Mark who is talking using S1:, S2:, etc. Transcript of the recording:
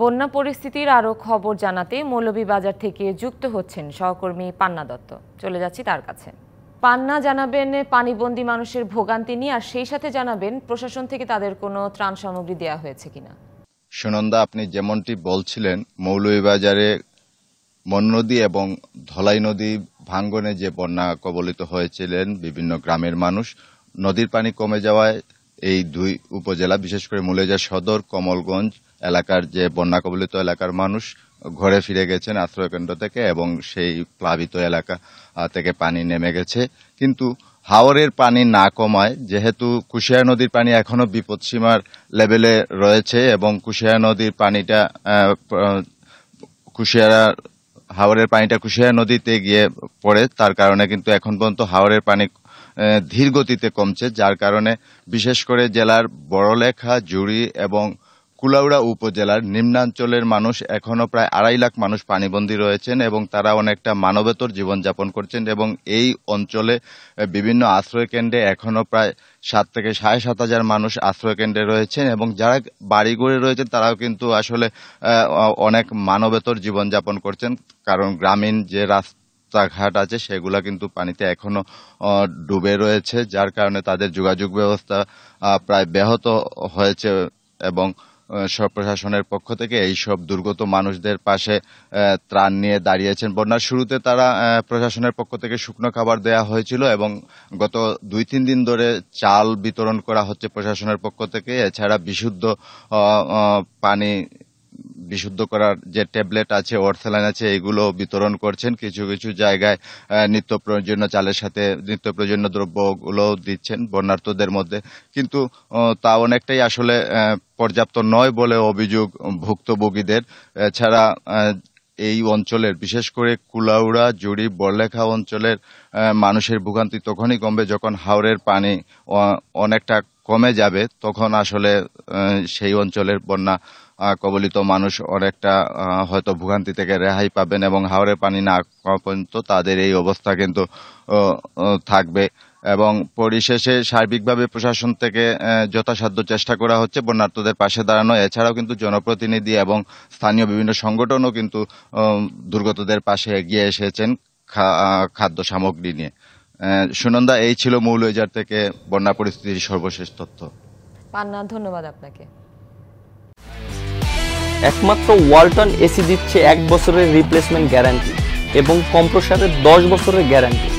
S1: বন্যা পরিস্থিতির আরও খবর জানাতে মৌলভীবাজার থেকে যুক্ত হচ্ছেন সহকর্মী পান্না দত্ত। চলে যাচ্ছি তার কাছে। পান্না, জানাবেন পানিবন্দী মানুষের ভোগান্তি নিয়ে, আর সেই সাথে জানাবেন প্রশাসন থেকে তাদের কোনো ত্রাণ সামগ্রী দেওয়া হয়েছে কিনা।
S2: সুনন্দা, আপনি যেমনটি বলছিলেন, মৌলভীবাজারে মন নদী এবং ধলাই নদী ভাঙ্গনে যে বন্যা কবলিত হয়েছিলেন বিভিন্ন গ্রামের মানুষ, নদীর পানি কমে যাওয়ায় এই দুই উপজেলা, বিশেষ করে মৌলভীবাজার সদর, কমলগঞ্জ এলাকার যে বন্যা কবলিত এলাকার মানুষ ঘরে ফিরে গেছেন আশ্রয়কেন্দ্র থেকে, এবং সেই প্লাবিত এলাকা থেকে পানি নেমে গেছে। কিন্তু হাওরের পানি না কমায়, যেহেতু কুশিয়ারা নদীর পানি এখনো বিপদসীমার লেভেলে রয়েছে এবং কুশিয়ারা নদীর পানিটা হাওরের পানিটা কুশিয়ারা নদীতে গিয়ে পড়ে, তার কারণে কিন্তু এখন পর্যন্ত হাওরের পানি ধীর গতিতে কমছে, যার কারণে বিশেষ করে জেলার বড়লেখা, জুড়ি এবং কুলাউড়া উপজেলার নিম্নাঞ্চলের মানুষ, এখনো প্রায় 2.5 লাখ মানুষ পানিবন্দী রয়েছেন এবং তারা অনেকটা মানবেতর জীবনযাপন করছেন। এবং এই অঞ্চলে বিভিন্ন আশ্রয় কেন্দ্রে এখনো প্রায় 7 থেকে 7,500 মানুষ আশ্রয় কেন্দ্রে রয়েছেন, এবং যারা বাড়িঘরে রয়েছেন তারাও কিন্তু আসলে অনেক মানবেতর জীবনযাপন করছেন, কারণ গ্রামীণ যে রাস্তাঘাট আছে সেগুলা কিন্তু পানিতে এখনো ডুবে রয়েছে, যার কারণে তাদের যোগাযোগ ব্যবস্থা প্রায় ব্যাহত হয়েছে। এবং প্রশাসনের পক্ষ থেকে এইসব দুর্গত মানুষদের পাশে ত্রাণ নিয়ে দাঁড়িয়েছেন। বন্যার শুরুতে তারা প্রশাসনের পক্ষ থেকে শুকনো খাবার দেওয়া হয়েছিল এবং গত 2-3 দিন ধরে চাল বিতরণ করা হচ্ছে প্রশাসনের পক্ষ থেকে। এছাড়া বিশুদ্ধ পানি বিশুদ্ধ করার যে ট্যাবলেট আছে, অর্থেলাইন আছে, এগুলো বিতরণ করছেন। কিছু কিছু জায়গায় নিত্য প্রয়োজনীয় চালের সাথে নিত্য প্রয়োজনীয় দ্রব্যগুলো দিচ্ছেন বন্যার্তদের মধ্যে, কিন্তু তা অনেকটাই আসলে পর্যাপ্ত নয় বলে অভিযোগ ভুক্তভোগীদের। এছাড়া এই অঞ্চলের বিশেষ করে কুলাউড়া, জুড়ি, বড়লেখা অঞ্চলের মানুষের ভোগান্তি তখনই কমবে যখন হাওরের পানি অনেকটা কমে যাবে, তখন আসলে সেই অঞ্চলের বন্যা কবলিত মানুষ অনেকটা হয়তো ভোগান্তি থেকে রেহাই পাবেন, এবং হাওরের পানি না কমা পর্যন্ত তাদের এই অবস্থা কিন্তু থাকবে। এবং পরিশেষে সার্বিকভাবে প্রশাসন থেকে যথাসাধ্য চেষ্টা করা হচ্ছে বন্যার্তদের পাশে দাঁড়ানো। এছাড়াও কিন্তু জনপ্রতিনিধি এবং স্থানীয় বিভিন্ন সংগঠনও কিন্তু দুর্গতদের পাশে এগিয়ে এসেছেন খাদ্য সামগ্রী নিয়ে। সুনন্দা, এই ছিল মৌলভীবাজার থেকে বন্যা পরিস্থিতির সর্বশেষ তথ্য।
S1: পান্না, ধন্যবাদ আপনাকে।
S3: একমাত্র ওয়ালটন এসি দিচ্ছে 1 বছরের রিপ্লেসমেন্ট গ্যারান্টি এবং কম্প্রেসারের 10 বছরের গ্যারান্টি।